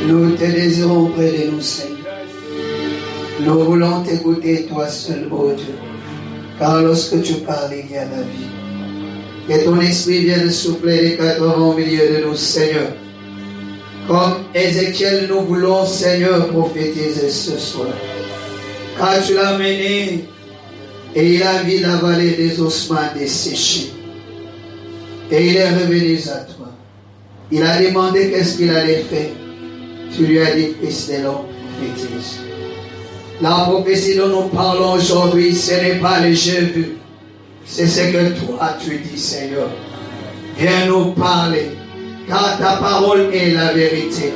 Nous te désirons auprès de nous, Seigneur. Nous voulons t'écouter, toi seul, ô Dieu. Car lorsque tu parles, il y a la vie. Que ton esprit vienne souffler les 80 au milieu de nous, Seigneur. Comme Ézéchiel, nous voulons, Seigneur, prophétiser ce soir. Car tu l'as mené et il a vu la vallée des ossements desséchés. Et il est revenu à toi. Il a demandé qu'est-ce qu'il allait faire. Tu lui as dit, fils de l'homme, prophétise. La prophétie dont nous parlons aujourd'hui, ce n'est pas le j'ai vu. C'est ce que toi tu dis, Seigneur. Viens nous parler. Car ta parole est la vérité.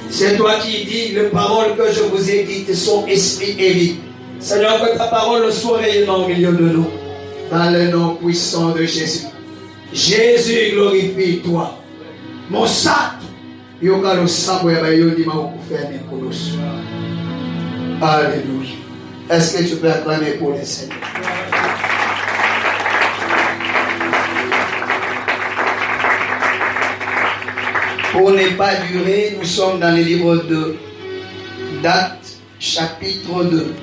C'est toi qui dis, les paroles que je vous ai dites sont esprit et vie. Seigneur, que ta parole soit réellement au milieu de nous. Dans le nom puissant de Jésus. Jésus, glorifie-toi. Mon sac. Alléluia. Est-ce que tu peux acclamer pour le Seigneur? Pour ne pas durer, nous sommes dans le livre de Actes, chapitre 2.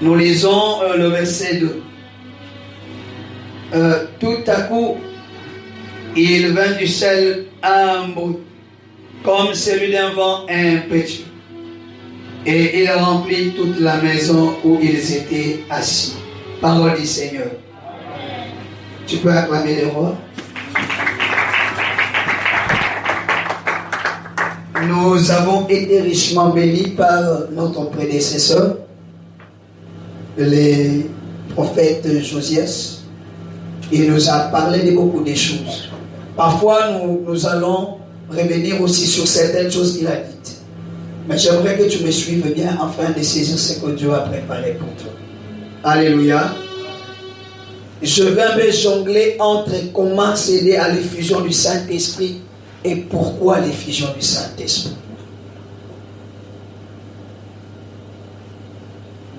Nous lisons le verset 2. Tout à coup, il vint du ciel un bruit, comme celui d'un vent impétueux. Et il remplit toute la maison où ils étaient assis. Parole du Seigneur. Tu peux acclamer le roi. Nous avons été richement bénis par notre prédécesseur, le prophète Josias. Il nous a parlé de beaucoup de choses. Parfois, nous allons revenir aussi sur certaines choses qu'il a dites. Mais j'aimerais que tu me suives bien afin de saisir ce que Dieu a préparé pour toi. Alléluia. Je vais un peu jongler entre comment céder à l'effusion du Saint-Esprit et pourquoi l'effusion du Saint-Esprit.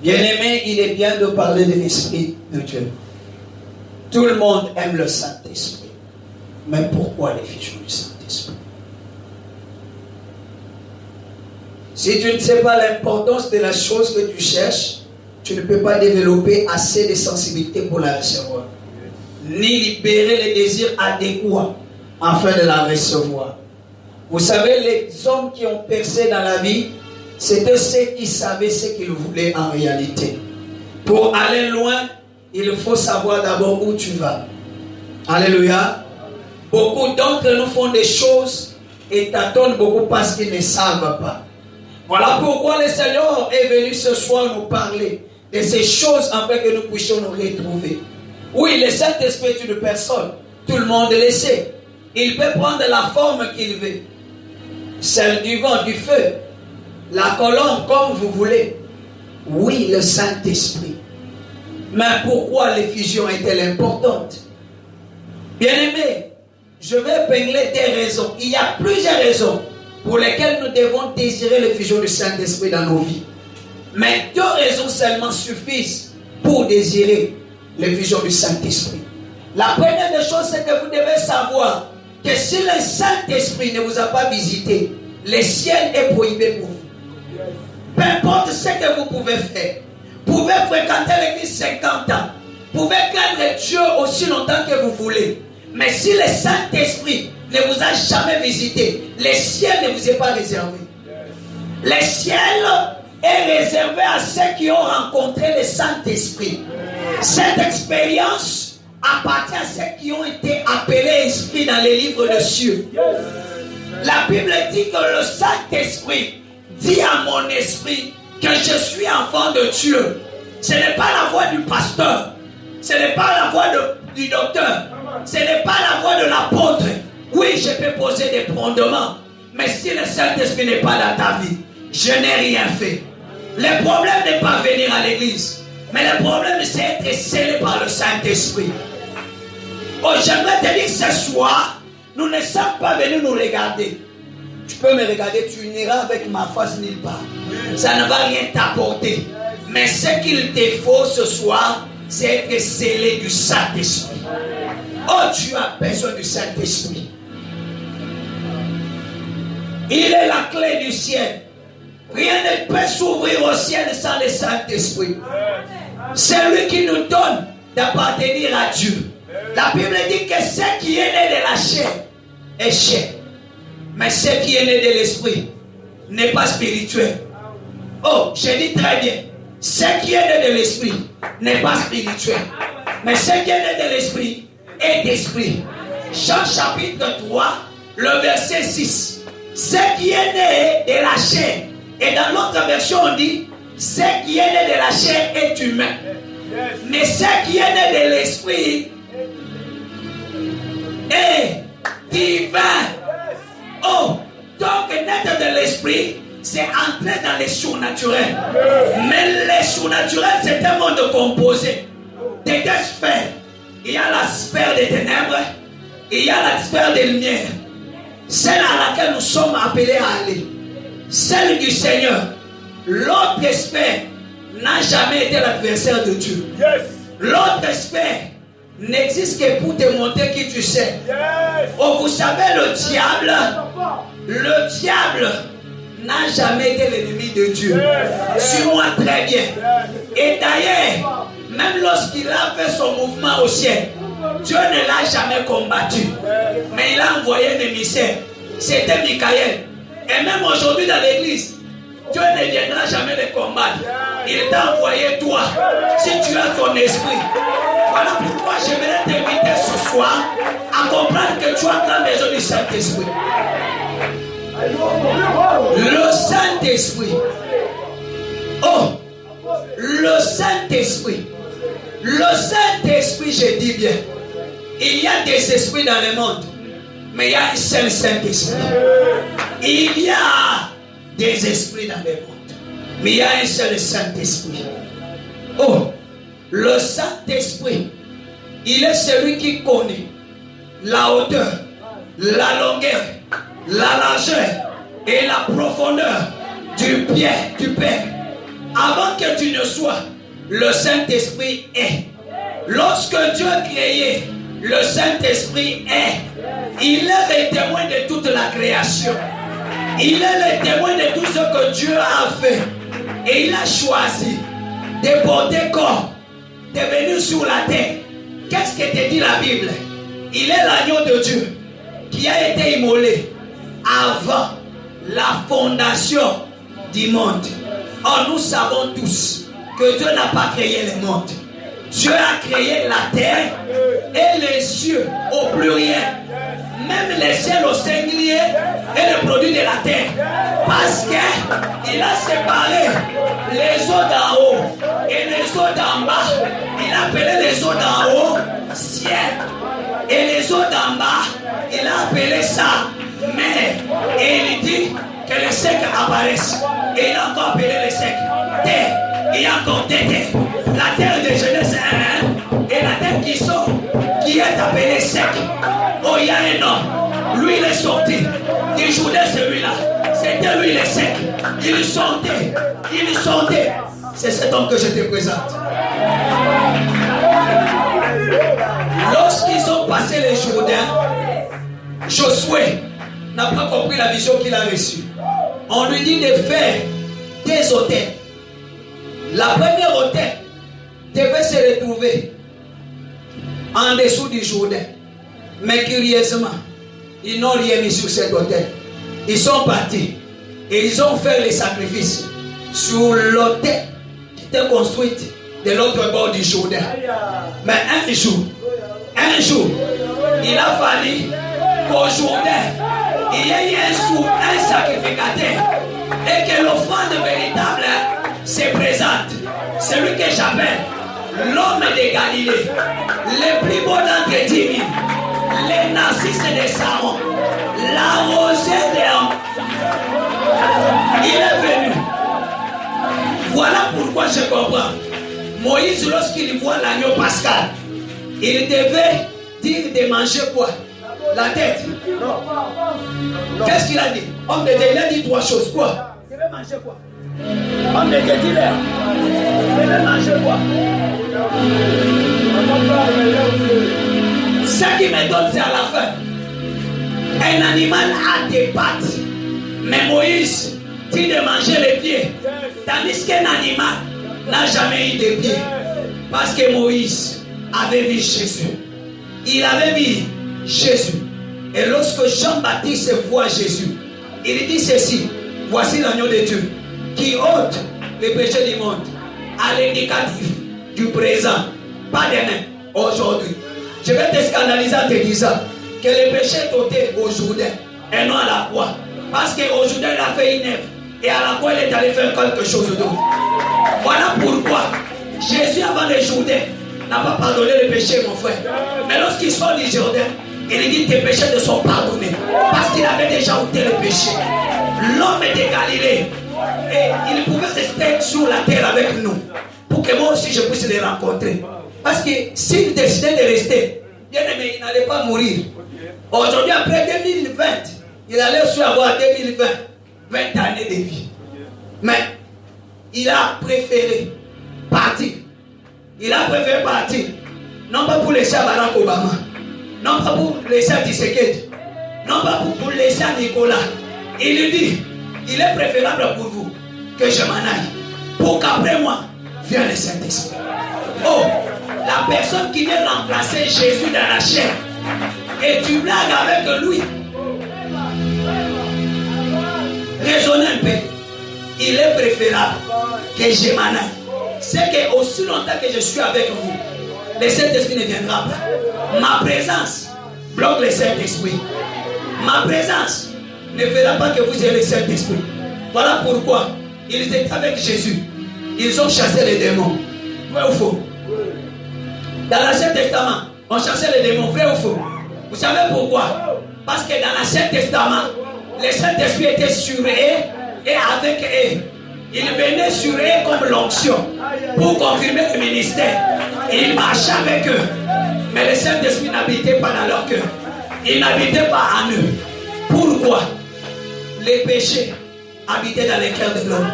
Bien-aimé, il est bien de parler de l'Esprit de Dieu. Tout le monde aime le Saint-Esprit. Mais pourquoi l'effusion du Saint-Esprit? Si tu ne sais pas l'importance de la chose que tu cherches, tu ne peux pas développer assez de sensibilité pour la recevoir. Ni libérer les désirs adéquats afin de la recevoir. Vous savez, les hommes qui ont percé dans la vie, c'était ceux qui savaient ce qu'ils voulaient en réalité. Pour aller loin, il faut savoir d'abord où tu vas. Alléluia. Beaucoup d'entre nous font des choses et tâtonnent beaucoup parce qu'ils ne savent pas. Voilà pourquoi le Seigneur est venu ce soir nous parler de ces choses afin que nous puissions nous retrouver. Oui, le Saint-Esprit est une personne. Tout le monde le sait. Il peut prendre la forme qu'il veut. Celle du vent, du feu, la colombe, comme vous voulez. Oui, le Saint-Esprit. Mais pourquoi l'effusion est-elle importante? Bien-aimés, je vais épingler des raisons. Il y a plusieurs raisons pour lesquelles nous devons désirer l'effusion du Saint-Esprit dans nos vies. Mais 2 raisons seulement suffisent pour désirer l'effusion du Saint-Esprit. La première des choses, c'est que vous devez savoir que si le Saint-Esprit ne vous a pas visité, le ciel est prohibé pour vous. Peu importe ce que vous pouvez faire. Vous pouvez fréquenter l'église 50 ans. Vous pouvez craindre Dieu aussi longtemps que vous voulez. Mais si le Saint-Esprit ne vous a jamais visité, le ciel ne vous est pas réservé. Le ciel est réservé à ceux qui ont rencontré le Saint-Esprit. Cette expérience appartient à ceux qui ont été appelés esprits dans les livres de cieux. La Bible dit que le Saint-Esprit dit à mon esprit que je suis enfant de Dieu. Ce n'est pas la voix du pasteur. Ce n'est pas la voix du docteur. Ce n'est pas la voix de l'apôtre. Oui, je peux poser des fondements. Mais si le Saint-Esprit n'est pas dans ta vie, je n'ai rien fait. Le problème n'est pas venir à l'église. Mais le problème, c'est être scellé par le Saint-Esprit. Oh, j'aimerais te dire ce soir, nous ne sommes pas venus nous regarder. Tu peux me regarder, tu n'iras avec ma face nulle part. Ça ne va rien t'apporter. Mais ce qu'il te faut ce soir, c'est être scellé du Saint-Esprit. Oh, tu as besoin du Saint-Esprit. Il est la la clé du ciel. Rien ne peut s'ouvrir au ciel sans le Saint-Esprit. C'est lui qui nous donne d'appartenir à Dieu. La Bible dit que ce qui est né de la chair est chair. Mais ce qui est né de l'esprit n'est pas spirituel. Oh, je dis très bien. Ce qui est né de l'esprit n'est pas spirituel. Mais ce qui est né de l'esprit est d'esprit. Jean chapitre 3, le verset 6. Ce qui est né de la chair. Et dans l'autre version, on dit ce qui est né de la chair est humain. Mais ce qui est né de l'esprit est divin. Oh, donc naître de l'esprit, c'est entrer dans les surnaturels. Mais les surnaturels, c'est un monde composé de deux sphères. Il y a la sphère des ténèbres, il y a la sphère des lumières. Celle à laquelle nous sommes appelés à aller. Celle du Seigneur. L'autre sphère n'a jamais été l'adversaire de Dieu. L'autre sphère n'existe que pour te montrer qui tu sais. Oh, vous savez, le diable n'a jamais été l'ennemi de Dieu. Suis-moi très bien. Et d'ailleurs, même lorsqu'il a fait son mouvement au ciel, Dieu ne l'a jamais combattu. Mais il a envoyé un émissaire. C'était Michael. Et même aujourd'hui dans l'église, Dieu ne viendra jamais les combattre. Il t'a envoyé toi, si tu as ton esprit. Voilà pourquoi je vais t'inviter ce soir à comprendre que tu as la maison du Saint-Esprit. Le Saint-Esprit. Oh, le Saint-Esprit. Le Saint-Esprit, je dis bien. Il y a des esprits dans le monde, mais il y a un seul Saint-Esprit. Il y a des esprits dans le monde, mais il y a un seul Saint-Esprit. Oh, le Saint-Esprit, il est celui qui connaît la hauteur, la longueur, la largeur et la profondeur du Père. Avant que tu ne sois, le Saint-Esprit est. Lorsque Dieu a créé, le Saint-Esprit est. Il est le témoin de toute la création. Il est le témoin de tout ce que Dieu a fait. Et il a choisi de porter corps, de venir sur la terre. Qu'est-ce que te dit la Bible? Il est l'agneau de Dieu qui a été immolé avant la fondation du monde. Or, nous savons tous que Dieu n'a pas créé le monde. Dieu a créé la terre et les cieux au pluriel. Même les ciels au singulier est le produit de la terre. Parce qu'il a séparé les eaux d'en haut et les eaux d'en bas. Il a appelé les eaux d'en haut ciel. Et les eaux d'en bas, il a appelé ça mer. Et il dit que les secs apparaissent. Et il a encore appelé les secs terre. Il y a encore des terres. La terre de Genèse 1 et la terre qui sort, qui est appelée sec. Oh, il y a un homme. Lui, il est sorti. Il jouait celui-là. C'était lui, il est sec. Il sortait. C'est cet homme que je te présente. Lorsqu'ils ont passé les Jourdain, Josué n'a pas compris la vision qu'il a reçue. On lui dit de faire des autels. La première autel devait se retrouver en dessous du Jourdain. Mais curieusement, ils n'ont rien mis sur cet autel. Ils sont partis et ils ont fait les sacrifices sur l'autel qui était construit de l'autre bord du Jourdain. Mais un jour, il a fallu qu'au Jourdain, il y ait un sacrificateur et que l'offrande véritable se présente. Celui que j'appelle l'homme de Galilée, le plus beau d'entre 10 000, les narcisses de Saron, la rosée de l'homme. Il est venu. Voilà pourquoi je comprends. Moïse, lorsqu'il voit l'agneau pascal, il devait dire de manger quoi? La tête. Qu'est-ce qu'il a dit? Homme de Dieu, il a dit 3 choses. Quoi? Il devait manger quoi? Homme de Dieu, il devait manger quoi? Ce qui me donne, c'est à la fin. Un animal a des pattes, Mais Moïse dit de manger les pieds. Tandis qu'un animal n'a jamais eu de pieds. Parce que Moïse avait vu Jésus. Il avait vu Jésus. Et lorsque Jean-Baptiste voit Jésus, il dit ceci: voici l'agneau de Dieu qui ôte les péchés du monde. À l'indicatif du présent, pas demain, aujourd'hui. Je vais te scandaliser en te disant que le péché est ôté aujourd'hui et non à la croix. Parce qu'aujourd'hui il a fait une œuvre et à la croix il est allé faire quelque chose d'autre. Voilà pourquoi Jésus avant le Jourdain n'a pas pardonné les péchés, mon frère. Mais lorsqu'il sort du Jourdain, il dit tes péchés te sont pardonnés. Parce qu'il avait déjà ôté les péchés. L'homme de Galilée, et il pouvait rester sur la terre avec nous pour que moi aussi je puisse les rencontrer. Parce que s'il décidait de rester, bien aimé, il n'allait pas mourir. Aujourd'hui, après 2020, il allait aussi avoir 2020, 20 années de vie. Mais il a préféré partir. Il a préféré partir. Non pas pour laisser à Barack Obama. Non pas pour laisser à Tshisekedi. Non pas pour laisser à Nicolas. Il lui dit, il est préférable pour vous que je m'en aille. Pour qu'après moi, vienne le Saint-Esprit. Oh, la personne qui vient remplacer Jésus dans la chair. Et tu blagues avec lui. Raisonnez un peu. Il est préférable que je m'en aille. C'est que aussi longtemps que je suis avec vous, le Saint-Esprit ne viendra pas. Ma présence bloque le Saint-Esprit. Ma présence ne fera pas que vous ayez le Saint-Esprit. Voilà pourquoi ils étaient avec Jésus. Ils ont chassé les démons. Vrai ou faux? Dans l'Ancien Testament, on chassait les démons. Vrai ou faux? Vous savez pourquoi? Parce que dans l'Ancien Testament, le Saint-Esprit était sur eux et avec eux. Il venait sur eux comme l'onction pour confirmer le ministère. Et il marchait avec eux. Mais le Saint-Esprit n'habitait pas dans leur cœur. Il n'habitait pas en eux. Pourquoi? Les péchés habitaient dans les cœurs de l'homme.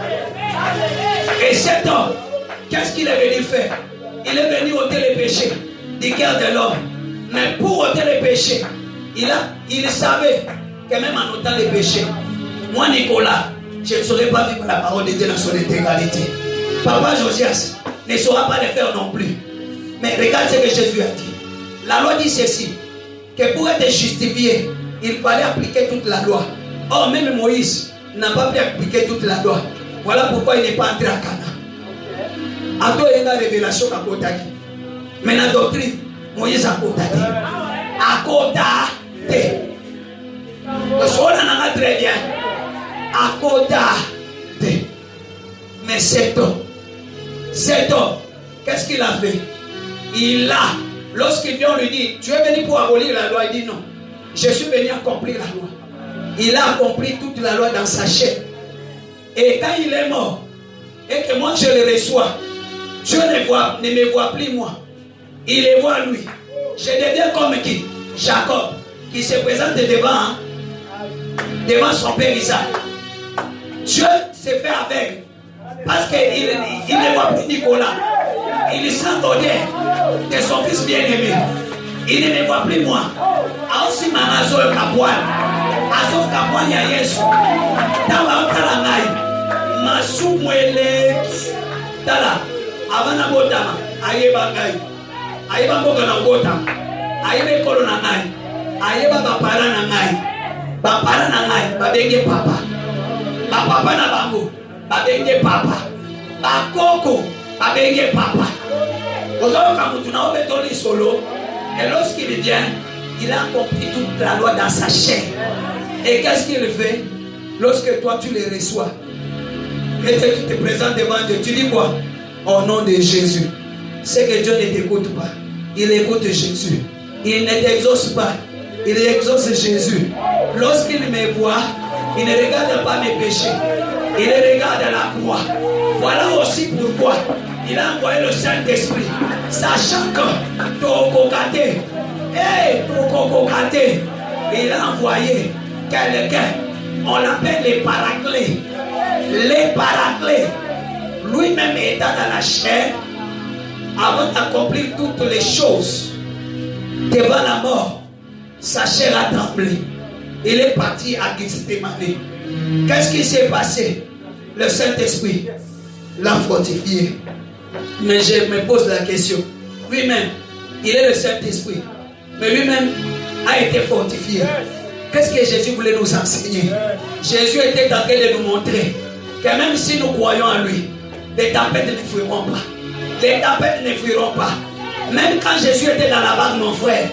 Et cet homme, qu'est-ce qu'il est venu faire? Il est venu ôter les péchés du cœur de l'homme. Mais pour ôter les péchés, il savait que même en ôtant les péchés, moi Nicolas, je ne saurais pas vivre la parole de Dieu dans son intégralité. Papa Josias ne saura pas le faire non plus. Mais regarde ce que Jésus a dit. La loi dit ceci, que pour être justifié, il fallait appliquer toute la loi. Or, même Moïse n'a pas pu appliquer toute la loi. Voilà pourquoi il n'est pas entré à Cana. À toi, il y a une révélation à Kotaki. Mais la doctrine, Moïse a Kotaki. À Kotaki. On en a très bien. À Kotaki. Mais cet homme, qu'est-ce qu'il a fait? Lorsqu'il vient, on lui dit, tu es venu pour abolir la loi. Il dit non, je suis venu accomplir la loi. Il a accompli toute la loi dans sa chair. Et quand il est mort, et que moi je le reçois, Dieu ne me voit plus moi. Il le voit lui. Je deviens comme qui? Jacob, qui se présente devant son père Isaac. Dieu s'est fait aveugle. Parce qu'il ne voit plus Nicolas. Il sent l'odeur de son fils bien-aimé. Il ne me voit plus moi. Aussi manazo et kapuan. Azo kapuan ya Yesu. Tawa otalangai. Masu mwele. Tala. Avana botama. Ayeba ngai. Ayeba mboga na botama. Ayeba kolo na ngai. Ayeba bapara na ngai. Bapara na ngai. Babenge papa. Bapapa na bango. Babenge papa. Bakoko. Babenge papa. Et lorsqu'il vient, il a accompli toute la loi dans sa chair. Et qu'est-ce qu'il fait? Lorsque toi tu les reçois et que tu te présentes devant Dieu, tu dis quoi? Au nom de Jésus. C'est que Dieu ne t'écoute pas. Il écoute Jésus. Il ne t'exauce pas. Il exauce Jésus. Lorsqu'il me voit, il ne regarde pas mes péchés. Il regarde la croix. Voilà aussi pourquoi il a envoyé le Saint-Esprit, sachant que Tokokate, il a envoyé quelqu'un, on l'appelle les paraclés. Les paraclés, lui-même étant dans la chair, avant d'accomplir toutes les choses, devant la mort, sa chair a tremblé. Il est parti à Gethsémani. Qu'est-ce qui s'est passé? Le Saint-Esprit l'a fortifié. Mais je me pose la question. Lui-même, il est le Saint-Esprit. Mais lui-même a été fortifié. Qu'est-ce que Jésus voulait nous enseigner? Jésus était en train de nous montrer que même si nous croyons en lui, les tempêtes ne fuiront pas. Les tempêtes ne fuiront pas. Même quand Jésus était dans la barque, mon frère,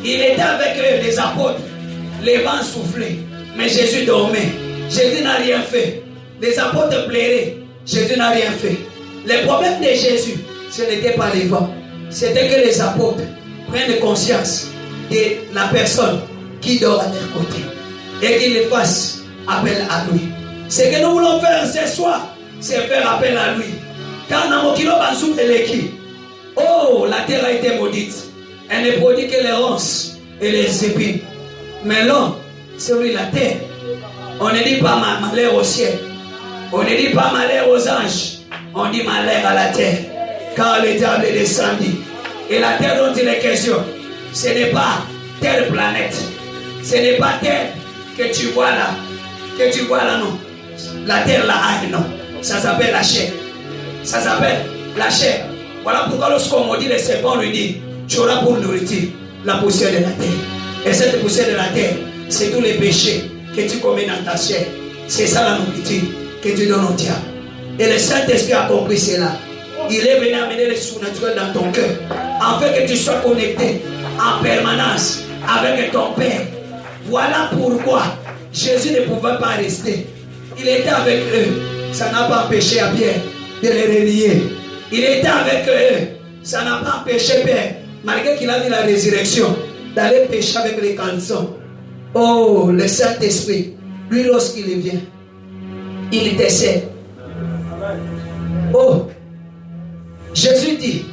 il était avec eux, les apôtres. Les vents soufflaient, mais Jésus dormait. Jésus n'a rien fait. Les apôtres pleuraient. Jésus n'a rien fait. Le problème de Jésus, ce n'était pas les vents. C'était que les apôtres prennent conscience de la personne qui dort à leur côté et qu'ils fassent appel à lui. Ce que nous voulons faire ce soir, c'est faire appel à lui. Car dans mon kilo basou de l'équipe, oh, la terre a été maudite. Elle ne produit que les ronces et les épines. Mais l'homme, c'est lui la terre. On ne dit pas malheur au ciel. On ne dit pas malheur aux anges. On dit malheur à la terre. Car le diable est descendu. Et la terre dont il est question, ce n'est pas telle planète. Ce n'est pas terre que tu vois là. Que tu vois là, non. La terre là, non. Ça s'appelle la chair. Ça s'appelle la chair. Voilà pourquoi lorsqu'on maudit le serpent, lui dit, tu auras pour nourriture la poussière de la terre. Et cette poussière de la terre, c'est tous les péchés que tu commets dans ta chair. C'est ça la nourriture que tu donnes au diable. Et le Saint-Esprit a compris cela. Il est venu amener le surnaturel dans ton cœur, afin que tu sois connecté en permanence avec ton Père. Voilà pourquoi Jésus ne pouvait pas rester. Il était avec eux. Ça n'a pas empêché à Pierre de les relier. Il était avec eux. Ça n'a pas empêché Pierre, malgré qu'il a vu la résurrection, d'aller pécher avec les caleçons. Oh, le Saint-Esprit, lui, lorsqu'il vient, il décède. Oh, Jésus dit,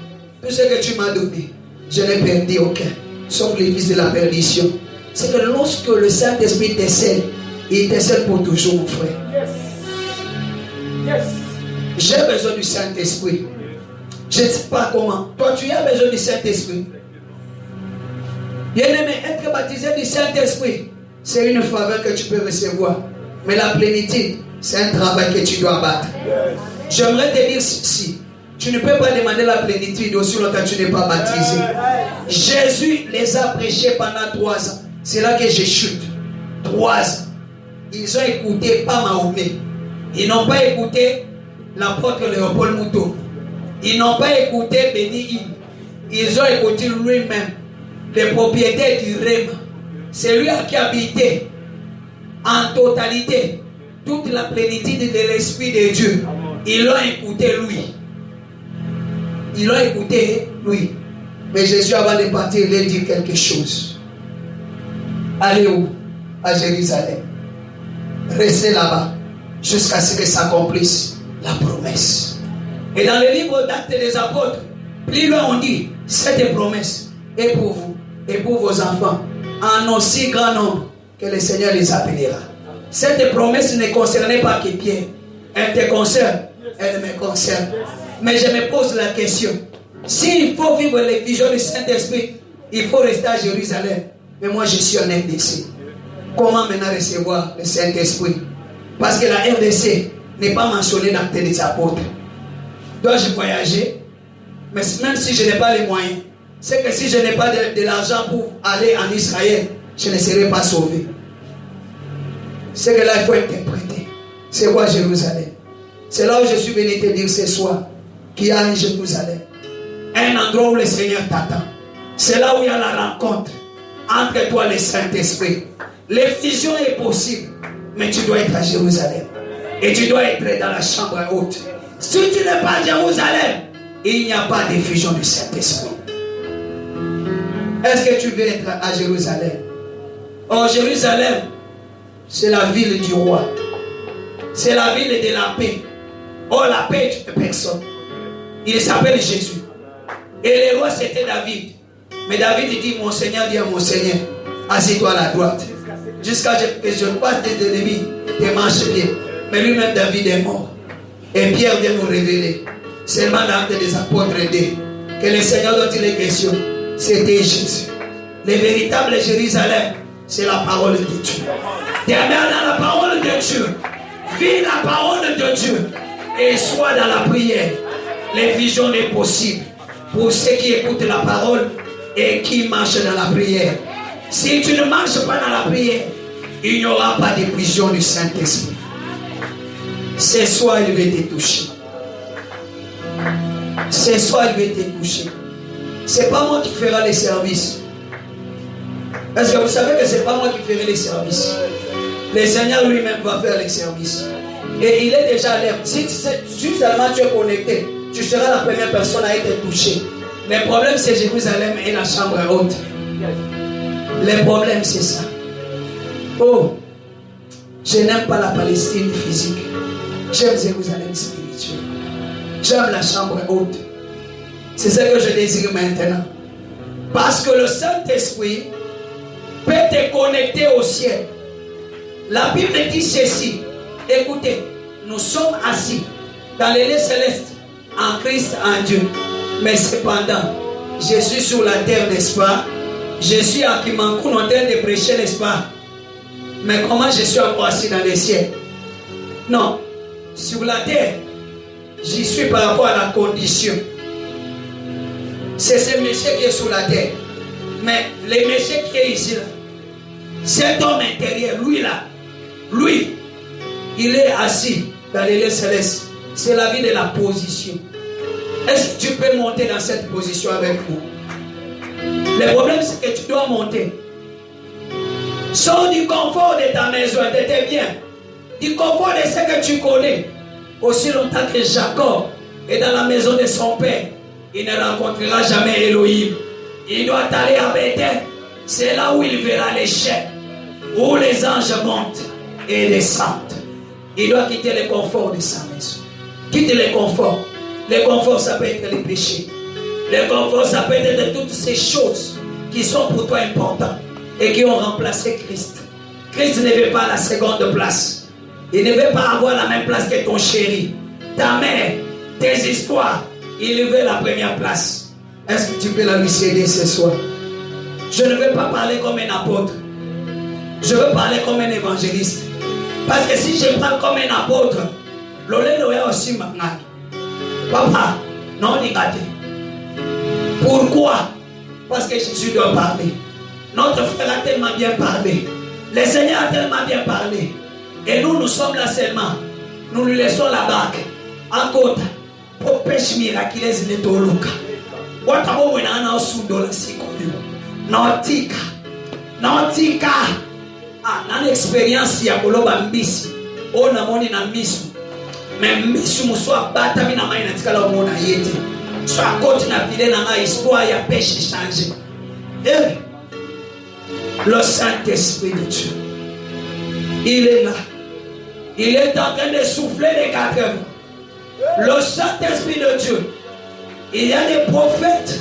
tout ce que tu m'as donné, je n'ai perdu aucun, sauf les fils de la perdition. C'est que lorsque le Saint-Esprit décède, il décède pour toujours, mon frère. Yes. J'ai besoin du Saint-Esprit. Je ne sais pas comment. Toi, tu as besoin du Saint-Esprit. Bien-aimé, être baptisé du Saint-Esprit, c'est une faveur que tu peux recevoir. Mais la plénitude, c'est un travail que tu dois battre. J'aimerais te dire ceci. Tu ne peux pas demander la plénitude aussi longtemps que tu n'es pas baptisé. Jésus les a prêchés pendant 3 ans. C'est là que je chute. 3 ans. Ils ont écouté pas Mahomet. Ils n'ont pas écouté l'apôtre Léopold Mouton. Ils n'ont pas écouté Béni Hinn. Ils ont écouté lui-même, le propriétaire du Rême. C'est lui qui habitait en totalité toute la plénitude de l'Esprit de Dieu. Ils l'ont écouté lui. Ils l'ont écouté lui. Mais Jésus, avant de partir, il a dit quelque chose. Allez où? À Jérusalem. Restez là-bas jusqu'à ce que s'accomplisse la promesse. Et dans le livre d'Actes des Apôtres, plus loin on dit, cette promesse est pour vous et pour vos enfants, en aussi grand nombre que le Seigneur les appellera. Cette promesse ne concernait pas que Pierre. Elle te concerne, elle me concerne. Mais je me pose la question, s'il faut vivre les visions du Saint-Esprit, il faut rester à Jérusalem. Mais moi je suis en RDC. Comment maintenant recevoir le Saint-Esprit? Parce que la RDC n'est pas mentionnée dans l'acte des apôtres. Dois-je voyager? Mais même si je n'ai pas les moyens, c'est que si je n'ai pas de l'argent pour aller en Israël, je ne serai pas sauvé. C'est que là, il faut interpréter. C'est quoi Jérusalem? C'est là où je suis venu te dire ce soir qu'il y a un Jérusalem. Un endroit où le Seigneur t'attend. C'est là où il y a la rencontre entre toi et le Saint-Esprit. L'effusion est possible, mais tu dois être à Jérusalem. Et tu dois être dans la chambre haute. Si tu n'es pas à Jérusalem, il n'y a pas d'effusion du Saint-Esprit. Est-ce que tu veux être à Jérusalem? Oh, Jérusalem, c'est la ville du roi. C'est la ville de la paix. Oh, la paix est une personne. Il s'appelle Jésus. Et le roi, c'était David. Mais David dit, mon Seigneur dit à mon Seigneur, assieds-toi à la droite. Jusqu'à ce que je passe tes ennemis, tes manches pieds. Mais lui-même, David est mort. Et Pierre vient nous révéler, seulement dans l'acte des apôtres 2, que le Seigneur dont il est question, c'était Jésus. Le véritable Jérusalem, c'est la parole de Dieu. Demeure dans la parole de Dieu. Vis la parole de Dieu. Et sois dans la prière. Les visions n'est possible pour ceux qui écoutent la parole et qui marchent dans la prière. Si tu ne marches pas dans la prière, il n'y aura pas de vision du Saint-Esprit. Ce soir, il va te toucher. Ce soir, il va te toucher. Ce n'est pas moi qui ferai les services. Parce que vous savez que ce n'est pas moi qui ferai les services. Le Seigneur lui-même va faire les services. Et il est déjà à l'heure. Si seulement tu es connecté, tu seras la première personne à être touchée. Le problème, c'est Jérusalem et la chambre haute. Le problème, c'est ça. Oh, je n'aime pas la Palestine physique. J'aime Jérusalem spirituel. J'aime la chambre haute. C'est ce que je désire maintenant. Parce que le Saint-Esprit peut te connecter au ciel. La Bible dit ceci. Écoutez, nous sommes assis dans les lieux célestes en Christ, en Dieu. Mais cependant, je suis sur la terre, n'est-ce pas? Je suis à Kimankoun en train de prêcher, n'est-ce pas? Mais comment je suis encore assis dans les cieux? Non, sur la terre, j'y suis par rapport à la condition. C'est ce monsieur qui est sur la terre. Mais le monsieur qui est ici, là, cet homme intérieur, lui là, lui, il est assis dans les lieux célestes. C'est la vie de la position. Est-ce que tu peux monter dans cette position avec nous? Le problème, c'est que tu dois monter. Sors du confort de ta maison, de tes biens, du confort de ce que tu connais. Aussi longtemps que Jacob est dans la maison de son père, il ne rencontrera jamais Elohim. Il doit aller à Bethel. C'est là où il verra les chefs, où les anges montent et descendent. Il doit quitter le confort de sa maison. Quitte le confort. Le confort, ça peut être les péchés. Le confort, ça peut être de toutes ces choses qui sont pour toi importantes et qui ont remplacé Christ. Christ ne veut pas la seconde place. Il ne veut pas avoir la même place que ton chéri, ta mère, tes histoires. Il veut la première place. Est-ce que tu peux la lui céder ce soir? Je ne veux pas parler comme un apôtre. Je veux parler comme un évangéliste. Parce que si je parle comme un apôtre, l'olé l'oya aussi maintenant. Papa, non, regardez. Pourquoi? Parce que Jésus doit parler. Notre frère a tellement bien parlé. Le Seigneur a tellement bien parlé. Et nous, nous sommes là seulement. Nous lui laissons la barque. En côte. Pour pêche miraculeuse de Toluca. Watamo wenana osundo la sikoyo. Nautika. Nautika. Ah, nan expérience ya koloba mbisi. Ona moni na misu. Mais misu muswa bata mina mai na tikala omona yete. Soit côte na filet na ma histoire ya pêche changer. Eh. Le Saint-Esprit de Dieu. Il est là. Il est en train de souffler les 4 heures. Le Saint-Esprit de Dieu. Il y a des prophètes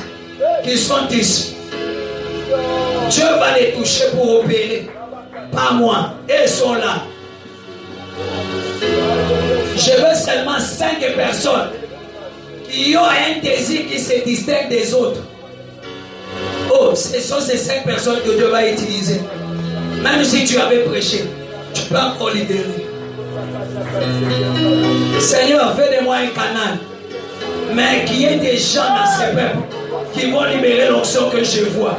qui sont ici. Dieu va les toucher pour opérer. Pas moi. Ils sont là. Je veux seulement 5 personnes qui ont un désir qui se distingue des autres. Oh, ce sont ces 5 personnes que Dieu va utiliser. Même si tu avais prêché, tu peux encore libérer. Seigneur, fais de moi un canal. Mais qu'il y ait des gens dans ce peuple qui vont libérer l'onction que je vois.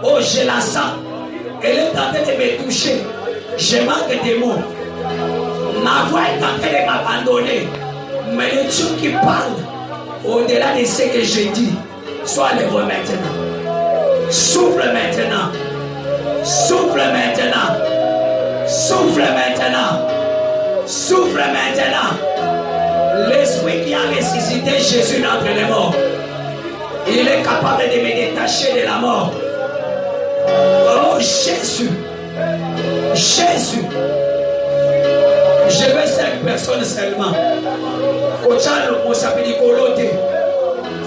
Oh, je la sens. Elle est en train de me toucher. Je manque des mots. Ma voix est en train de m'abandonner. Mais le Dieu qui parle, au-delà de ce que je dis, sois libre maintenant. Souffle maintenant. Souffle maintenant. Souffle maintenant. Souffle maintenant. L'esprit qui a ressuscité Jésus d'entre les morts, il est capable de me détacher de la mort. Oh Jésus. Jésus. Je veux 5 personnes seulement.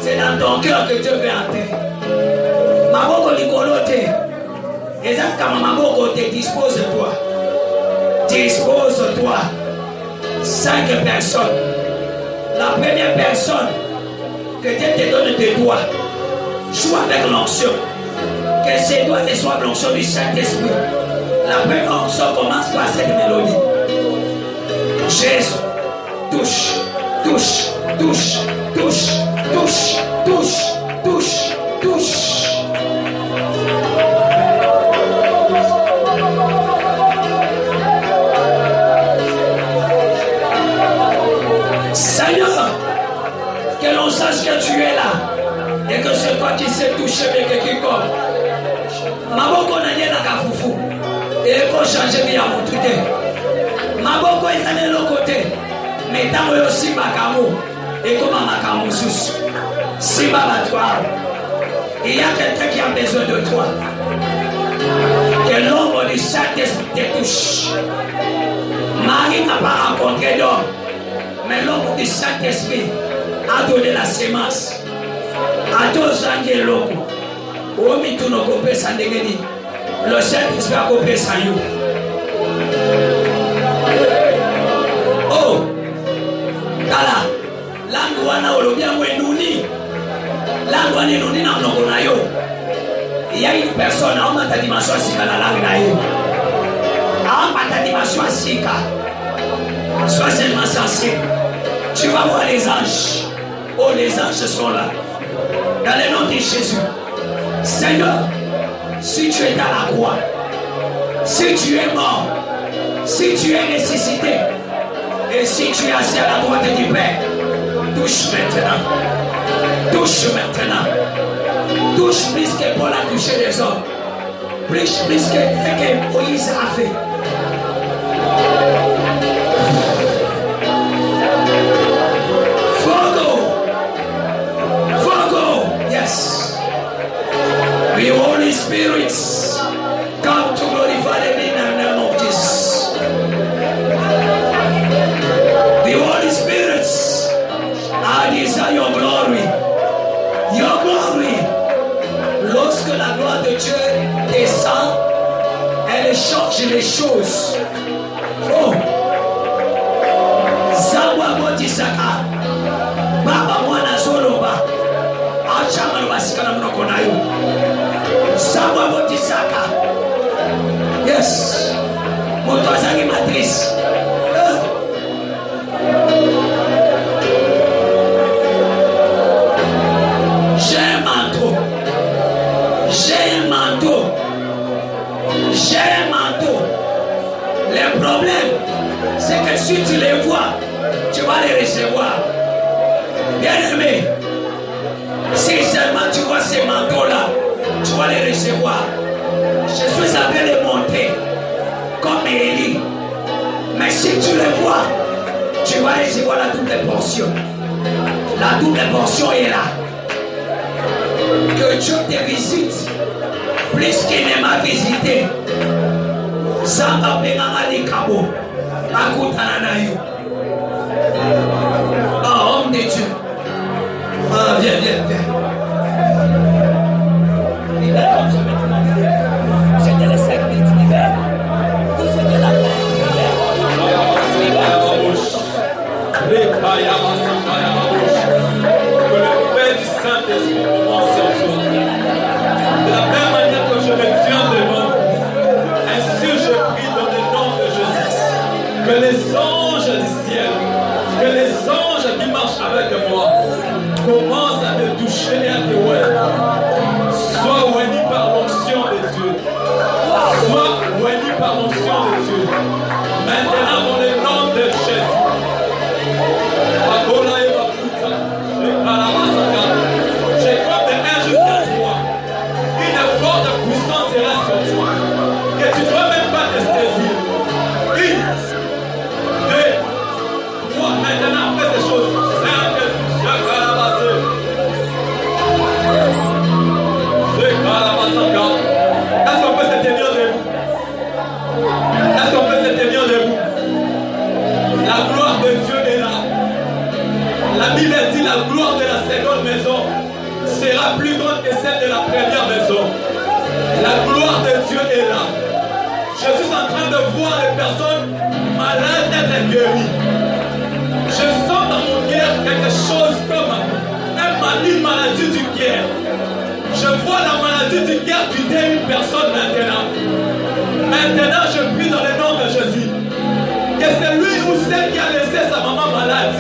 C'est dans ton cœur que Dieu veut entrer. Maboko likolote. Exactement, Maboko te dispose-toi. Dispose-toi. 5 personnes. La première personne que Dieu te donne tes doigts, joue avec l'onction. Que ces doigts ne soient l'onction du Saint-Esprit. La première onction commence par cette mélodie. Jésus, touche, touche, touche, touche, touche, touche, touche, touche. Seigneur, que l'on sache que tu es là et que c'est toi qui sais toucher avec quiconque. Maboko na yena kafufu et qu'on change bien mon tout est. Maboko est allé l'autre côté, mais dans le aussi makamu et comme makamu sous. Si baba toi, il y a quelqu'un qui a besoin de toi. Que l'ombre du Saint-Esprit te touche. Marie n'a pas rencontré d'homme, mais l'ombre du Saint-Esprit a donné la sémence. A deux ans de l'ombre. Omi tu no kopé sans dégâts. Le Saint-Esprit a kopé sans you. Oh, Kala, l'angoana olobia mwenuni. L'angoana nuni na mnongona yo. Il y a une personne à ma dimension sika na langue na yo. À ma dimension sika. Sois seulement sensible. Tu vas voir les anges. Oh, les anges sont là. Dans le nom de Jésus. Seigneur, si tu es dans la croix, si tu es mort, si tu es ressuscité, et si tu es assis à la droite du Père, touche maintenant. Touche maintenant. Touche plus que Paul a touché les hommes. Plus que Moïse a fait. Yes. The Holy Spirit come to glorify the name of Jesus. The Holy Spirit, I desire your glory. Your glory. Lorsque la gloire de Dieu descend, elle change les choses. Oh. Zawa Motisaka. Baba Mwana Zoloba. Achama Wasikana Mnokonayo. Zawa Motisaka. Yes. Motozangi Matrice. J'ai un manteau. J'ai un manteau. Le problème, c'est que si tu les vois, tu vas les recevoir. Bien-aimé, si seulement tu vois ces manteaux-là, tu vas les recevoir. Je suis en train de monter comme Élie. Mais si tu les vois, tu vas recevoir la double portion. La double portion est là. Que Dieu te visite plus qu'il ne m'a visité. Samba Benanga de Kabo. Akutananayo. Ah, homme de Dieu. Ah, viens. Libère comme je maintenant. Je te laisse 5 minutes, libère. Tout ce que la terre libère. Que le Père du Saint-Esprit commence aujourd'hui. De la même manière que je me tiens devant vous, ainsi je prie dans le nom de Jésus. Que les anges du ciel, que les anges qui marchent avec moi, commencent à te toucher et à te voir. Sois béni par l'onction de Dieu. Sois béni par l'onction de Dieu. Maintenant, dans le nom de Jésus. J'ai comme des mains jusqu'à toi. Une forte puissance sera sur toi. Que tu ne dois même pas te saisir. 1, 2, 3. Maintenant, fais ces choses. Est-ce qu'on peut se tenir debout? Est-ce qu'on peut se tenir debout? La gloire de Dieu est là. La Bible dit la gloire de la seconde maison sera plus grande que celle de la première maison. La gloire de Dieu est là. Je suis en train de voir les personnes malades être guéries. Je sens dans mon cœur quelque chose comme une maladie du cœur. Je vois la maladie du cœur quitter une personne maintenant. Maintenant, celle qui a laissé sa maman malade,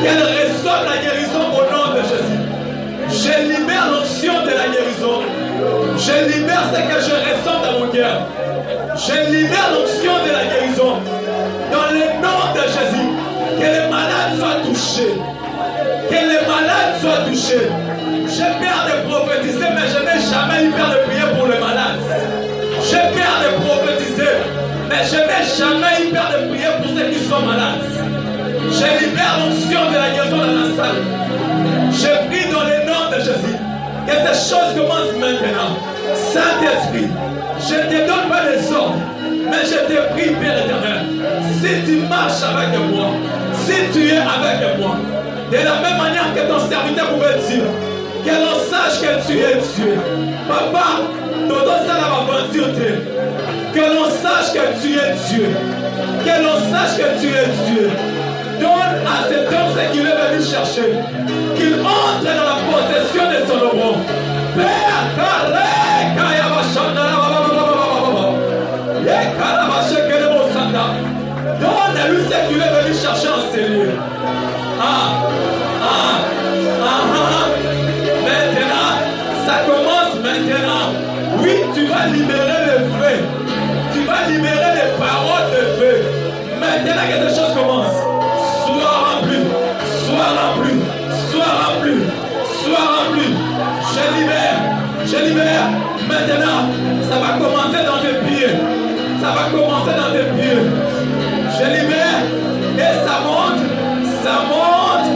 qu'elle reçoive la guérison au nom de Jésus. Je libère l'onction de la guérison. Je libère ce que je ressens dans mon cœur. Je libère l'onction de la guérison. Dans le nom de Jésus, que les malades soient touchés. Que les malades soient touchés. J'ai peur de prophétiser, mais je n'ai jamais eu peur de prier pour les malades. J'ai peur de prophétiser, mais je n'ai jamais eu peur de prier pour ceux qui sont malades. Je libère l'onction de la guérison dans la salle. Je prie dans le nom de Jésus. Que ces choses commencent maintenant. Saint-Esprit, je ne te donne pas les ordres, mais je te prie, Père éternel, si tu marches avec moi, si tu es avec moi, de la même manière que ton serviteur pouvait dire, que l'on sache que tu es Dieu. Papa, que l'on sache que tu es Dieu. Que l'on sache que tu es Dieu. Donne à cet homme ce qu'il est venu chercher. Qu'il entre dans la possession de son ombre. Père, donne-lui ce qu'il est venu chercher en ces lieux. Maintenant, ça commence maintenant. Oui, tu vas libérer le feu. Tu vas libérer les paroles de feu. Maintenant que ces choses commencent. Sois rempli. Sois rempli. Sois rempli. Sois rempli. Je libère. Maintenant, ça va commencer dans tes pieds. Ça va commencer dans tes pieds. Je libère. Et ça monte. Ça monte.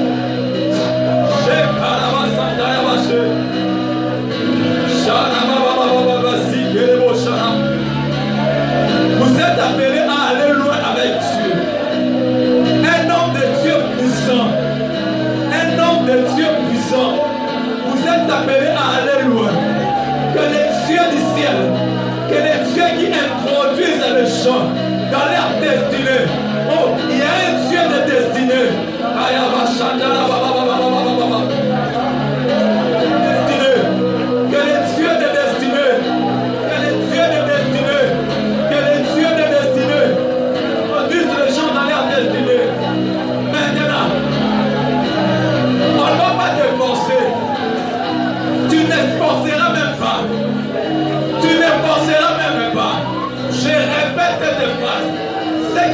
Vous êtes appelés à aller loin avec Dieu. Un homme de Dieu puissant. Un homme de Dieu puissant. Vous êtes appelés à aller loin. Que les dieux du ciel, que les dieux qui introduisent les gens dans leur destinée. Oh, il y a un Dieu de destinée.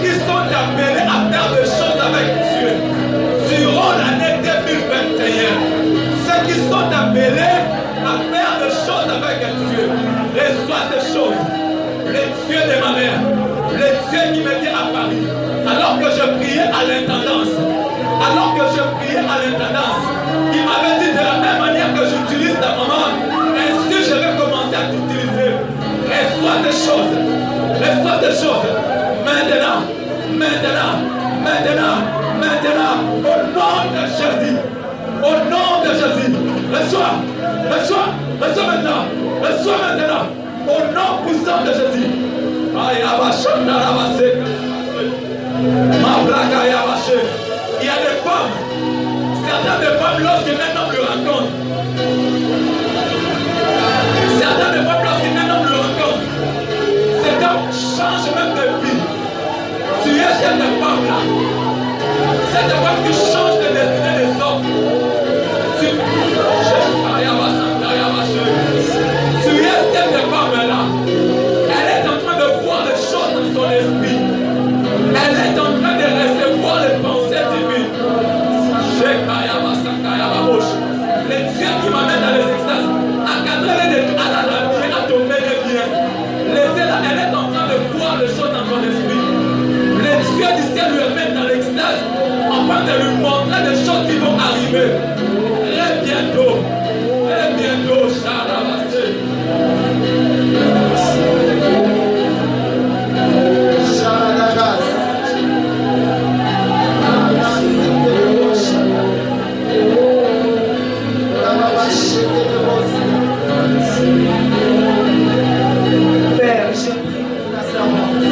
Qui sont appelés à faire des choses avec Dieu durant l'année 2021. Ceux qui sont appelés à faire des choses avec Dieu, reçois ces choses. Le Dieu de ma mère, le Dieu qui m'était à Paris, alors que je priais à l'intendance, il m'avait dit de la même manière que j'utilise ta maman, ainsi je vais commencer à t'utiliser. Reçois ces choses. Reçois ces choses. Maintenant, au nom de Jésus, reçois maintenant, au nom puissant de Jésus. Il y a des femmes, certaines femmes lorsqu'un homme le rencontre, cet homme change même de vie. Tu es cette femme-là. Cette femme qui change de destinée des hommes. Tu es cette femme-là. Elle est en train de voir les choses dans son esprit. Elle est en train de recevoir les pensées divines. Les dieux qui m'amènent dans les extases, encadrer à la vie, à tomber les biens. Laissez-la, elle est en train de voir les choses dans son esprit. Les dieux du ciel lui amènent dans l'extase, afin de lui montrer des choses qui vont arriver. Très bientôt, Charabasé. Père, je prie pour ta servante.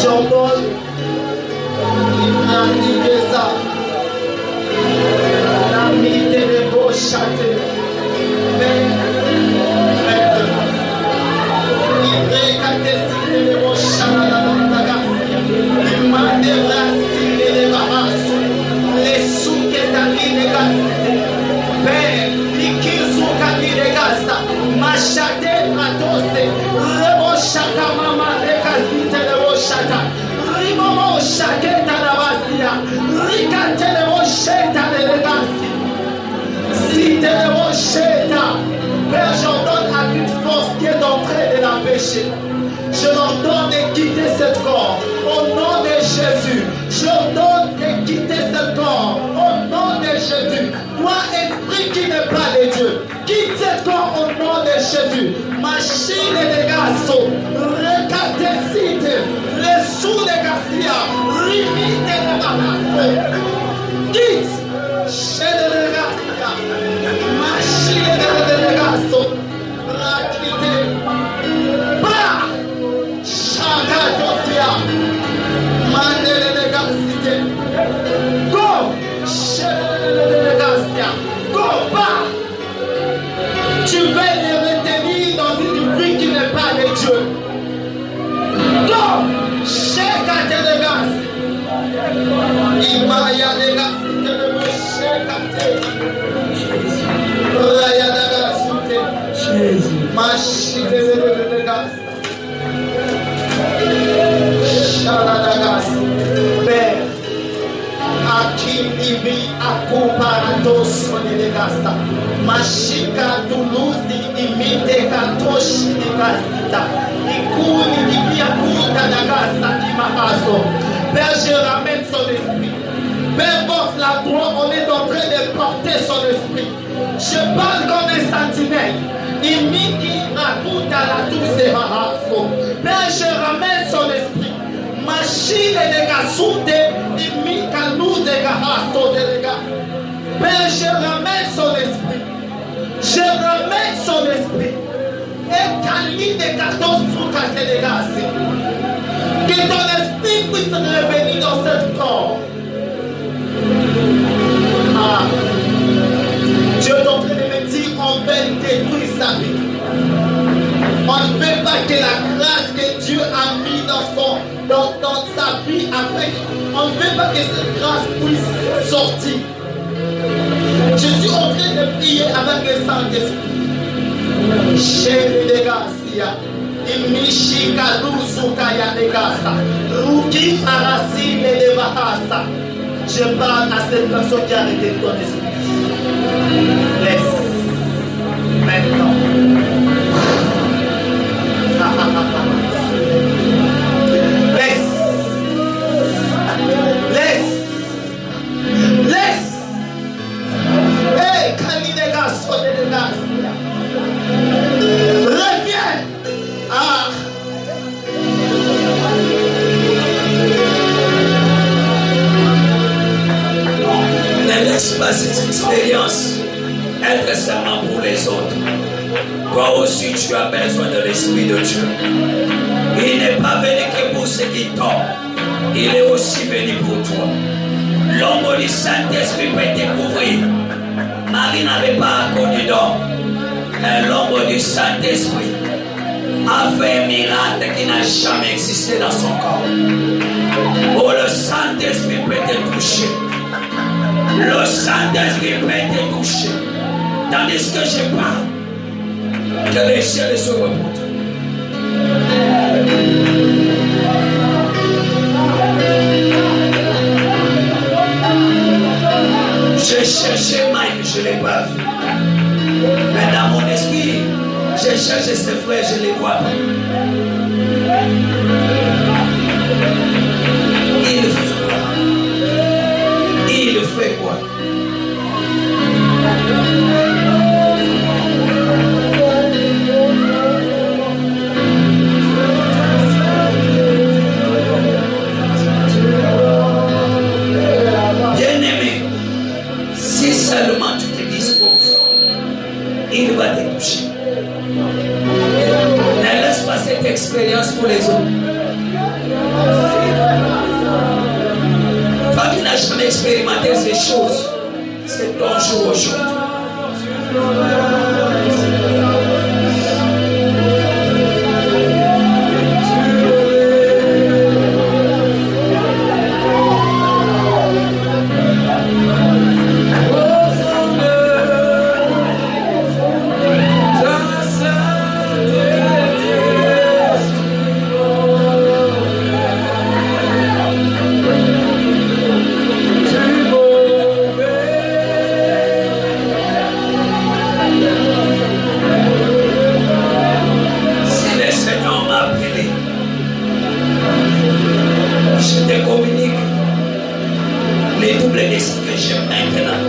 J'ordonne la milité de beaux châtés. Père, péché. Je l'ordonne de quitter ce corps. Au nom de Jésus. Je l'ordonne de quitter ce corps. Au nom de Jésus. Toi, esprit qui n'est pas de Dieu, quitte ce corps au nom de Jésus. Machine de garçons, recatecite, ressources de Garcia, limite de Garçon. Quitte, chaîne de Garcia, machine de garçons, raquite, pas, chagadosia, mandele de Garcia. Go, chaîne de Garcia, go, pas. Tu veux les retenir dans une vie qui n'est pas de Dieu. Non, chèque à tes dégâts. Il m'a y a des gars qui te me chèque à tes. Il y a des gars qui te. Ma chèque de dégâts. Chaladagas. Père. Akimibi akuparatos onidegasta. Mashika tuluzi imite katoshi digasta. Ikuni kibia kuta dagasta kimakaso. Père, je ramène son esprit. Peu importe la droite, on est en train de porter son esprit. Je parle comme un sentinelle. Imiki akuta la douce harasso. Père, je ramène son esprit. Machine de gasute, imika nous de gahato de gars. Père, je ramène son esprit. Je ramène son esprit. Et Kali de 14 sous 4 de gaz. Que ton esprit puisse revenir dans ce corps. Ah. Dieu est en train de me dire, on veut détruire sa vie. On ne veut pas que la grâce que Dieu a mis dans sa vie avec. On ne veut pas que cette grâce puisse sortir. Je suis en train de prier avec le Saint-Esprit. Chéri de Garcia, Imishika Luzukaya de Gasa, Ruki Arasine de Bahasa. Je parle à cette personne qui a arrêté ton esprit. Laisse. Maintenant. Laisse. Laisse. Laisse. Hey, Kali de Gasso de Garcia. Reviens. Ah. Ne laisse pas cette expérience être seulement pour les autres. Toi aussi, tu as besoin de l'Esprit de Dieu. Il n'est pas venu que pour ceux qui tombent. Il est aussi venu pour toi. L'ombre du Saint-Esprit peut te couvrir. Marie n'avait pas connu d'homme. Mais l'ombre du Saint-Esprit a fait un miracle qui n'a jamais existé dans son corps. Oh, le Saint-Esprit peut te toucher. Le Saint-Esprit peut te toucher. Tandis que je parle, que les cieux se remontent. J'ai cherché Mike, je ne l'ai pas vu. Mais dans mon esprit, j'ai cherché ses frères, je les vois. Il fait quoi? Il fait quoi? Bien-aimé, si seulement tu te disposes, il va te toucher. Ne laisse pas cette expérience pour les autres. Toi qui n'as jamais expérimenté ces choses, c'est ton jour aujourd'hui. te communique les doubles desseins que j'ai maintenant.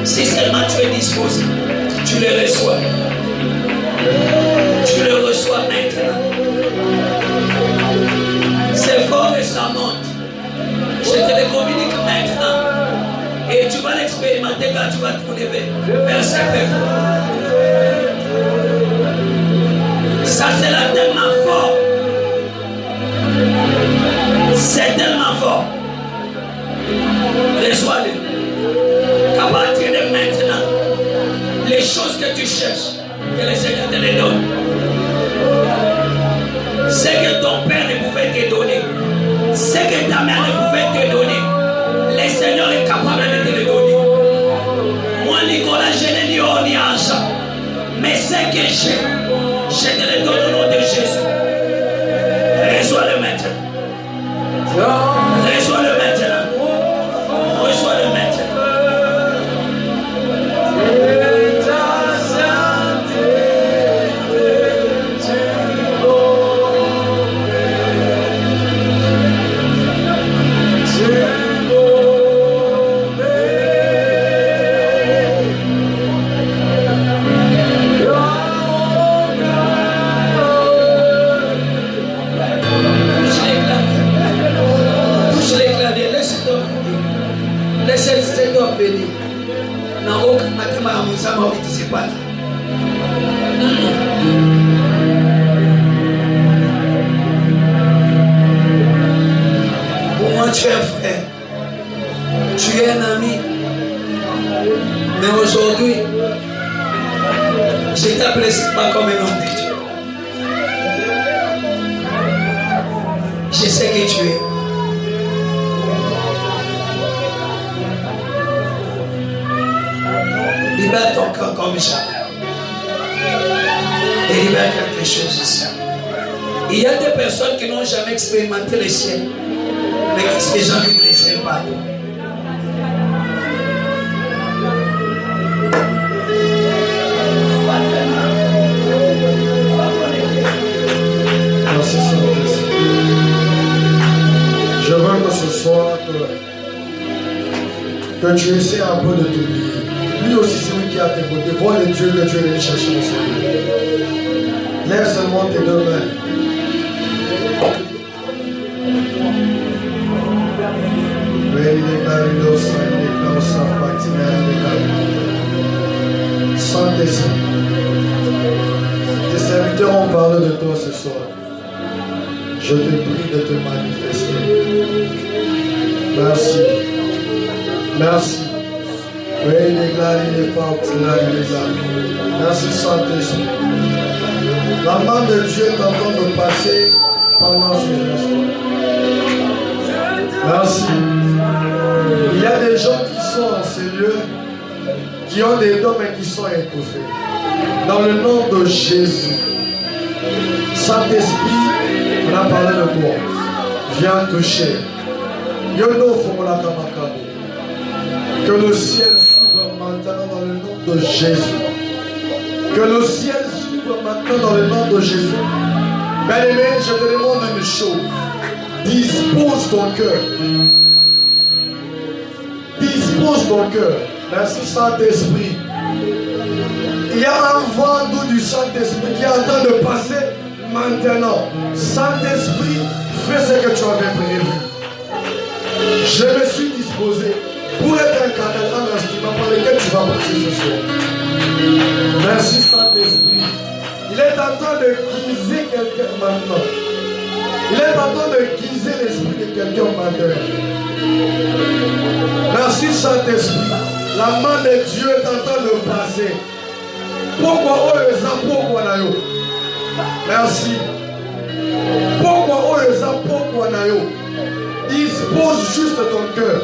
Si seulement tu es disposé, tu les reçois. Tu le reçois maintenant. C'est fort et ça monte. Je te le communique maintenant. Et tu vas l'expérimenter quand tu vas te lever vers ce peuple. Ça c'est là tellement fort. C'est tellement fort. Reçois-le. Qu'à partir de maintenant, les choses que tu cherches, que le Seigneur te les donne. Ce que ton père ne pouvait te donner, ce que ta mère ne pouvait te donner, le Seigneur est capable de te le donner. Moi, Nicolas, je ne dis oh, ni argent, mais ce que j'ai, je te le donne au nom de Jésus. Reçois-le maintenant. Reçois-le maintenant. Reçois-le maintenant. Pour moi, tu es un frère, tu es un ami, mais aujourd'hui, je t'apprécie pas comme un homme de Dieu. Je sais que tu es. Libère ton cœur comme jamais. Et libère quelque chose ici. Il y a des personnes qui n'ont jamais expérimenté le ciel. Mais qu'est-ce que j'ai vivent le ciel par eux? Merci Saint-Esprit. Je veux que ce soir que tu essaies un peu de t'oublier. Lui aussi, c'est lui qui a tes côtés. Vois le Dieu que tu es venu chercher dans ce lieu. Lève seulement tes deux mains. Saint-Esprit, tes serviteurs ont parlé de toi ce soir. Je te prie de te manifester. Merci. Merci. Merci Saint-Esprit. La main de Dieu est en train de passer pendant ces instants. Merci. Il y a des gens qui sont dans ces lieux, qui ont des dons mais qui sont étouffés. Dans le nom de Jésus, Saint-Esprit, on a parlé de toi. Viens toucher. Que le ciel s'ouvre maintenant dans le nom de Jésus. Que le ciel s'ouvre maintenant dans le nom de Jésus. Bien-aimé, je te demande une chose. Dispose ton cœur. Dispose ton cœur. Merci Saint-Esprit. Il y a un vent doux du Saint-Esprit qui est en train de passer maintenant. Saint-Esprit, fais ce que tu avais prévu. Je me suis disposé pour être un canal, un instrument par lequel tu vas passer ce soir. Merci Saint-Esprit. Il est en train de guiser quelqu'un maintenant. Il est en train de guiser l'esprit de quelqu'un maintenant. Merci Saint-Esprit. La main de Dieu est en train de passer. Pourquoi pourquoi nayo? Merci. Pourquoi nayo? Dispose juste ton cœur.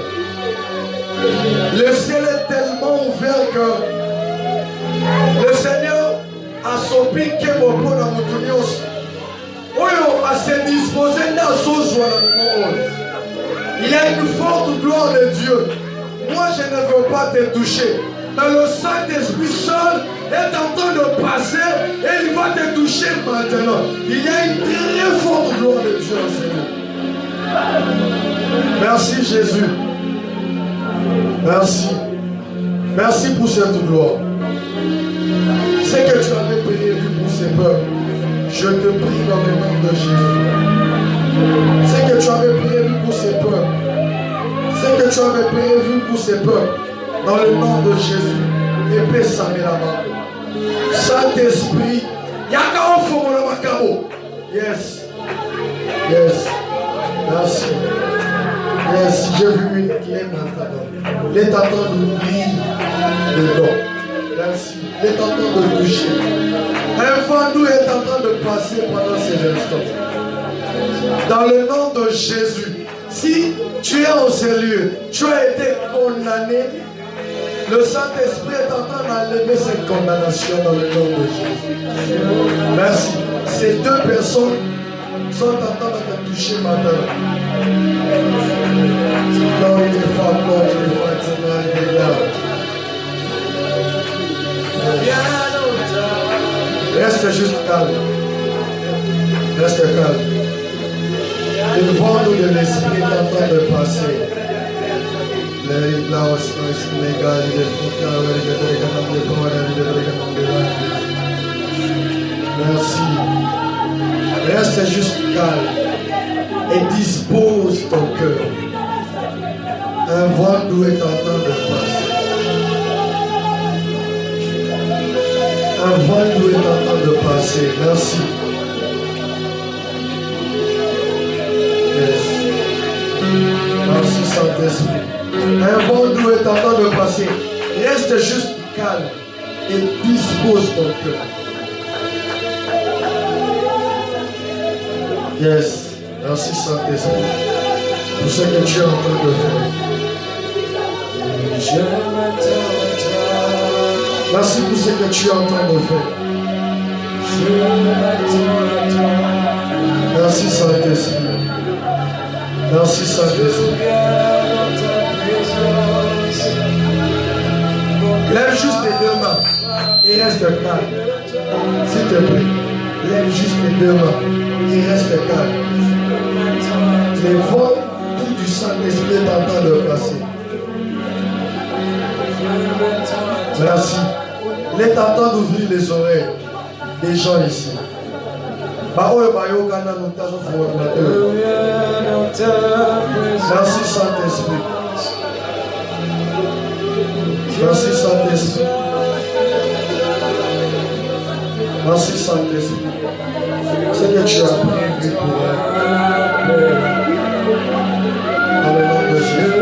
Le ciel est tellement ouvert que le Seigneur a sopi que mon bon amoutunios. Oyo a se disposé dans son joie. Il y a une forte gloire de Dieu. Moi je ne veux pas te toucher. Mais le Saint-Esprit seul est en train de passer et il va te toucher maintenant. Il y a une très forte gloire de Dieu en ce moment. Merci Jésus. Merci. Merci pour cette gloire. Ce que tu avais prévu pour ces peuples, je te prie dans le nom de Jésus. Ce que tu avais prévu pour ces peuples, ce que tu avais prévu pour ces peuples, dans le nom de Jésus, épée Samé là-bas. Saint-Esprit, Yaka Ofomola Makabo. Yes. Yes. Merci. Yes, j'ai vu une clé maintenant. Il est en train d'ouvrir dedans. Merci. Il est en train de toucher. Un fandou est en train de passer pendant ces instants. Dans le nom de Jésus, si tu es en ces lieux, tu as été condamné, le Saint-Esprit est en train d'enlever cette condamnation dans le nom de Jésus. Merci. Ces deux personnes sont en train de te toucher maintenant. Glory to God, glory to God tonight. Reste juste calme. Reste calme. Une vent de l'esprit est en train de passer. Merci. Reste juste calme et dispose ton cœur. Un vent doux est en train de passer. Un vent doux est en train de passer. Merci. Yes. Merci Saint-Esprit. Un vent doux est en train de passer. Reste juste calme et dispose ton cœur. Yes. Merci Saint-Esprit pour ce que tu es en train de faire. Merci pour ce que tu es en train de faire. Merci Saint-Esprit. Merci Saint-Esprit. Lève juste les deux mains et reste calme. S'il te plaît, lève juste les deux mains et reste calme. Les vents du Saint-Esprit est en train de passer. Merci. Il est en train d'ouvrir les oreilles des gens ici. Merci Saint-Esprit. Merci Saint-Esprit. Merci Saint-Esprit. C'est que tu as prévu pour elle. Dans le nom de Jésus.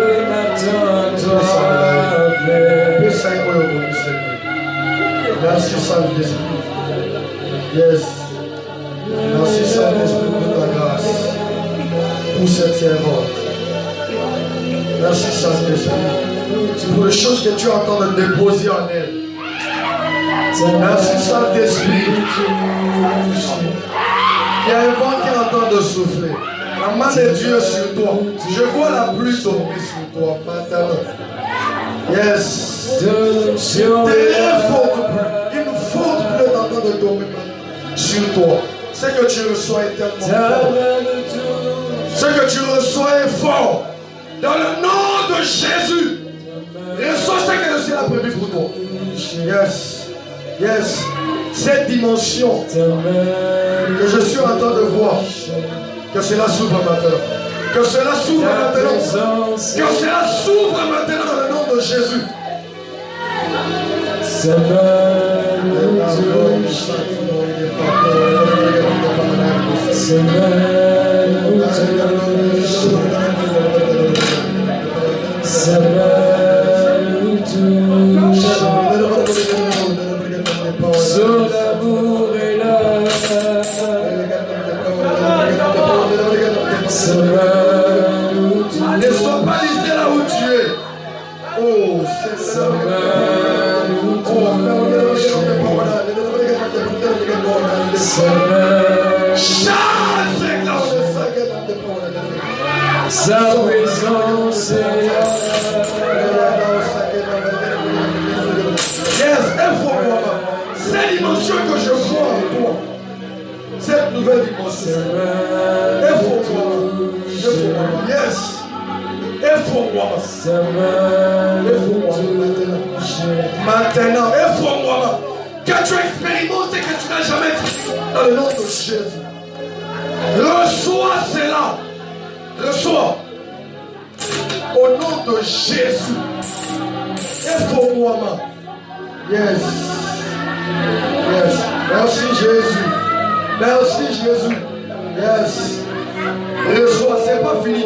Merci Saint-Esprit. Yes. Merci Saint-Esprit pour ta grâce. Pour cette servante. Merci Saint-Esprit. Pour les choses que tu es en train de déposer en elle. Merci Saint-Esprit. Il y a un vent qui est en train de souffler. La main de Dieu sur toi. Je vois la pluie tomber sur toi maintenant. Yes. Une faute pluie est en train de tomber sur toi. Ce que tu reçois est tellement fort. Ce que tu reçois est fort. Dans le nom de Jésus. Reçois ce que le ciel a prévu pour toi. Yes. Yes. Cette dimension que je suis en train de voir, que cela s'ouvre maintenant. Que cela s'ouvre maintenant. Que cela s'ouvre maintenant dans le nom de Jésus. Son amour est là. Ne sois pas listé là où tu es. Oh, c'est ça. Sa présence est là. Yes, informe-moi. Cette dimension que je vois en toi, cette nouvelle dimension, informe-moi. Yes, Effonds-moi maintenant. Effonds-moi. Que tu expérimentes et que tu n'as jamais fait. Dans le nom de Jésus. Reçois cela. Reçois. Au nom de Jésus. Effonds-moi. Yes. Yes. Merci Jésus. Merci Jésus. Yes. Reçois, c'est pas fini.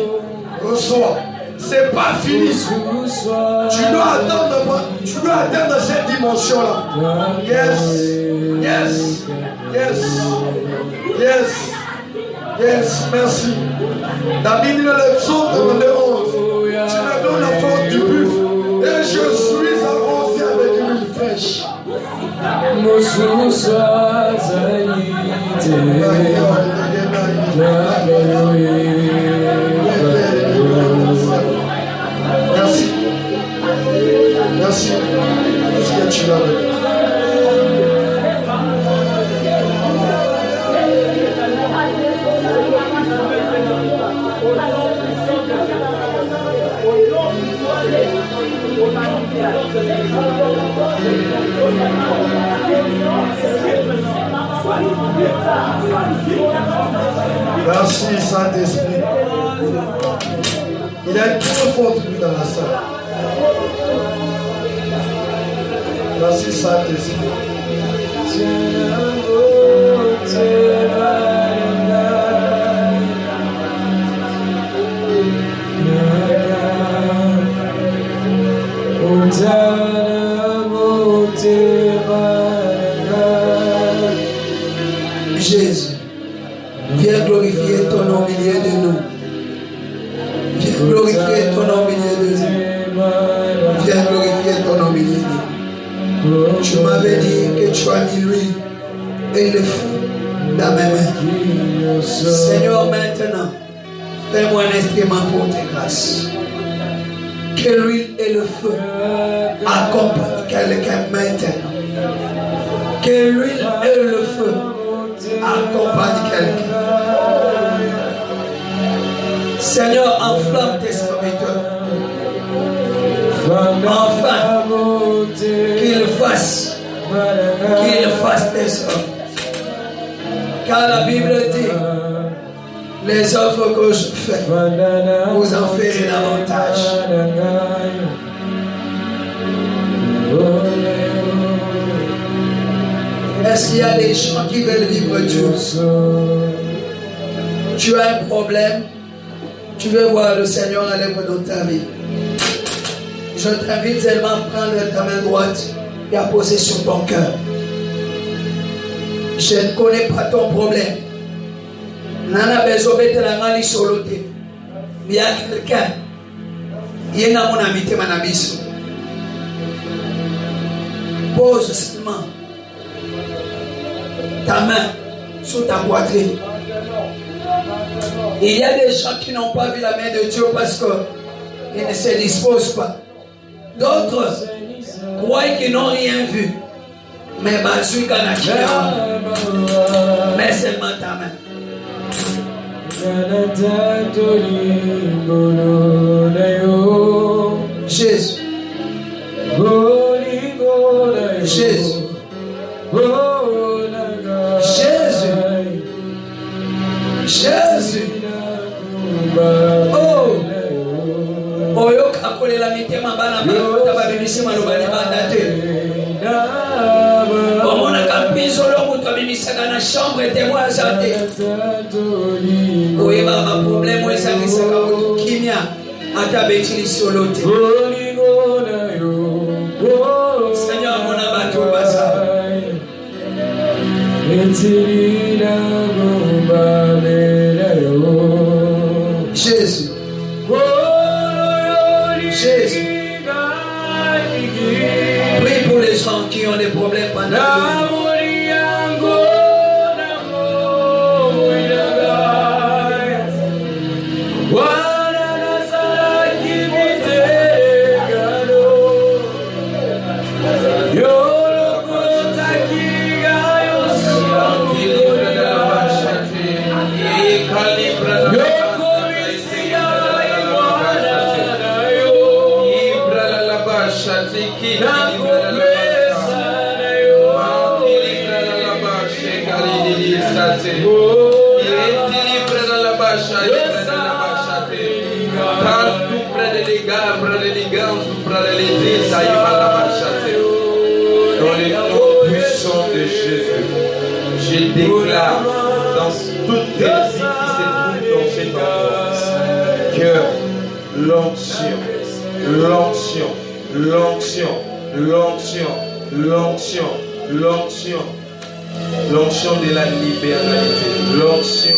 Reçois. C'est pas fini. Tu dois atteindre cette dimension-là. Yes. Yes. Yes. Yes. Yes. Merci. La Bible, le psaume 91. Tu me donnes la force du buffle. Et je suis arrosé avec l'huile fraîche. Merci. Merci. Tout ce que tu as fait. Merci Saint-Esprit. Il y a une très forte pluie dans la salle. Merci Saint-Esprit. Jésus, viens glorifier ton nom au milieu de nous. Viens glorifier ton nom au milieu de nous. Viens glorifier ton nom au milieu de nous. Tu m'avais dit que tu as mis l'huile et le feu dans mes mains. Seigneur, maintenant, fais-moi un instrument pour tes grâces. Que l'huile et le feu accompagnent quelqu'un maintenant. Que l'huile et le feu accompagnent quelqu'un. Seigneur, enflamme tes serviteurs. Enfin, qu'ils fassent tes œuvres. Car la Bible dit, les œuvres que je fais, vous en ferez davantage. Est-ce qu'il y a des gens qui veulent vivre Dieu? Tu as un problème, tu veux voir le Seigneur à l'œuvre dans ta vie. Je t'invite seulement à prendre ta main droite et à poser sur ton cœur. Je ne connais pas ton problème. Nana besoin de la mali soloté. Il y a quelqu'un. Il y a mon ami Temanabiso. Pose seulement ta main sur ta poitrine. Il y a des gens qui n'ont pas vu la main de Dieu parce qu'ils ne se disposent pas. D'autres croient qu'ils n'ont rien vu. Mais Bazuka n'a rien. Mais seulement ta main. Jésus. Jésus. Jésus. Oh. Oyo kakolela mitema bana bakota babimisi maloba libanda te. Omona kampizo lo mutu abimisaka na chambre témoin azate. Oyeba ma problème esangisaka mutu kimia ata betili solo te. Seigneur mona bato basa. Jésus. Jésus. Prie pour les gens qui ont des problèmes pendant la nuit. Dans le nom puissant de Jésus, je déclare dans toute vie qui se trouve dans cette enfance que l'onction, l'onction, l'onction, l'onction, l'onction, l'onction, l'onction de la libéralité, l'onction